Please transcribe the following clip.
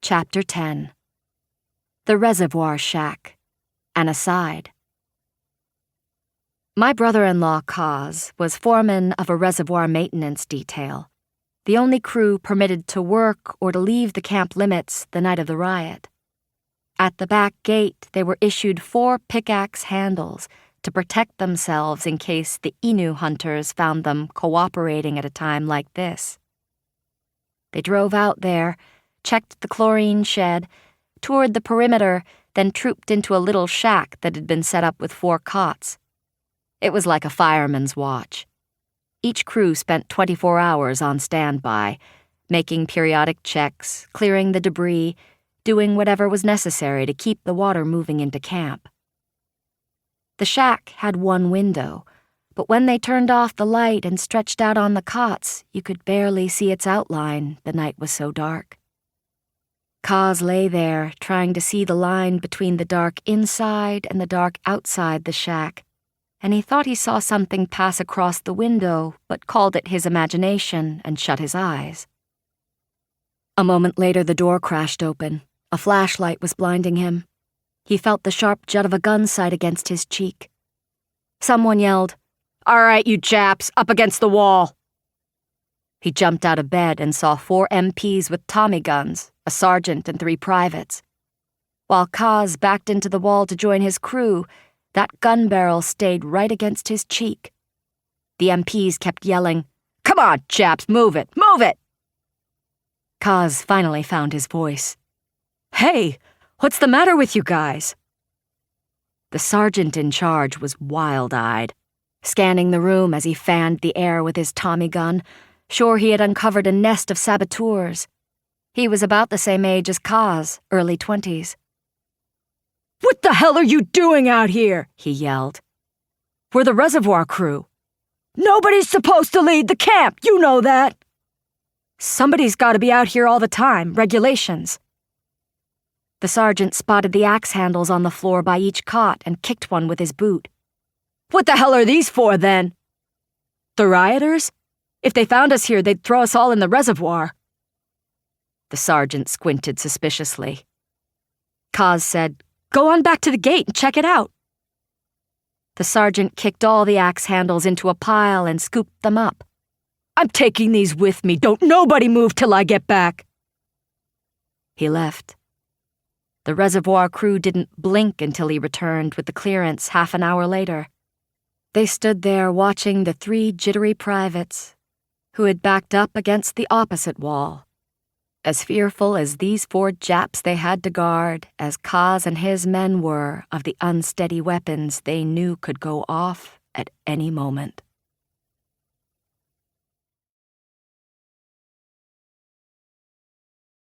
Chapter 10. The Reservoir Shack. An Aside. My brother-in-law, Kaz, was foreman of a reservoir maintenance detail, the only crew permitted to work or to leave the camp limits the night of the riot. At the back gate, they were issued 4 pickaxe handles to protect themselves in case the Inu hunters found them cooperating at a time like this. They drove out there, checked the chlorine shed, toured the perimeter, then trooped into a little shack that had been set up with 4 cots. It was like a fireman's watch. Each crew spent 24 hours on standby, making periodic checks, clearing the debris, doing whatever was necessary to keep the water moving into camp. The shack had 1 window, but when they turned off the light and stretched out on the cots, you could barely see its outline, the night was so dark. Kaz lay there, trying to see the line between the dark inside and the dark outside the shack, and he thought he saw something pass across the window, but called it his imagination and shut his eyes. A moment later, the door crashed open. A flashlight was blinding him. He felt the sharp jut of a gun sight against his cheek. Someone yelled, "All right, you chaps, up against the wall." He jumped out of bed and saw 4 MPs with Tommy guns, a sergeant and 3 privates. While Kaz backed into the wall to join his crew, that gun barrel stayed right against his cheek. The MPs kept yelling, "Come on, chaps, move it, move it!" Kaz finally found his voice. "Hey, what's the matter with you guys?" The sergeant in charge was wild-eyed, scanning the room as he fanned the air with his Tommy gun, sure he had uncovered a nest of saboteurs. He was about the same age as Kaz, early 20s. "What the hell are you doing out here?" he yelled. "We're the reservoir crew." "Nobody's supposed to lead the camp, you know that." "Somebody's got to be out here all the time, regulations." The sergeant spotted the axe handles on the floor by each cot and kicked one with his boot. "What the hell are these for, then?" "The rioters? If they found us here, they'd throw us all in the reservoir." The sergeant squinted suspiciously. Kaz said, "Go on back to the gate and check it out." The sergeant kicked all the axe handles into a pile and scooped them up. "I'm taking these with me. Don't nobody move till I get back." He left. The reservoir crew didn't blink until he returned with the clearance half an hour later. They stood there watching the 3 jittery privates, who had backed up against the opposite wall, as fearful as these 4 Japs they had to guard as Kaz and his men were of the unsteady weapons they knew could go off at any moment.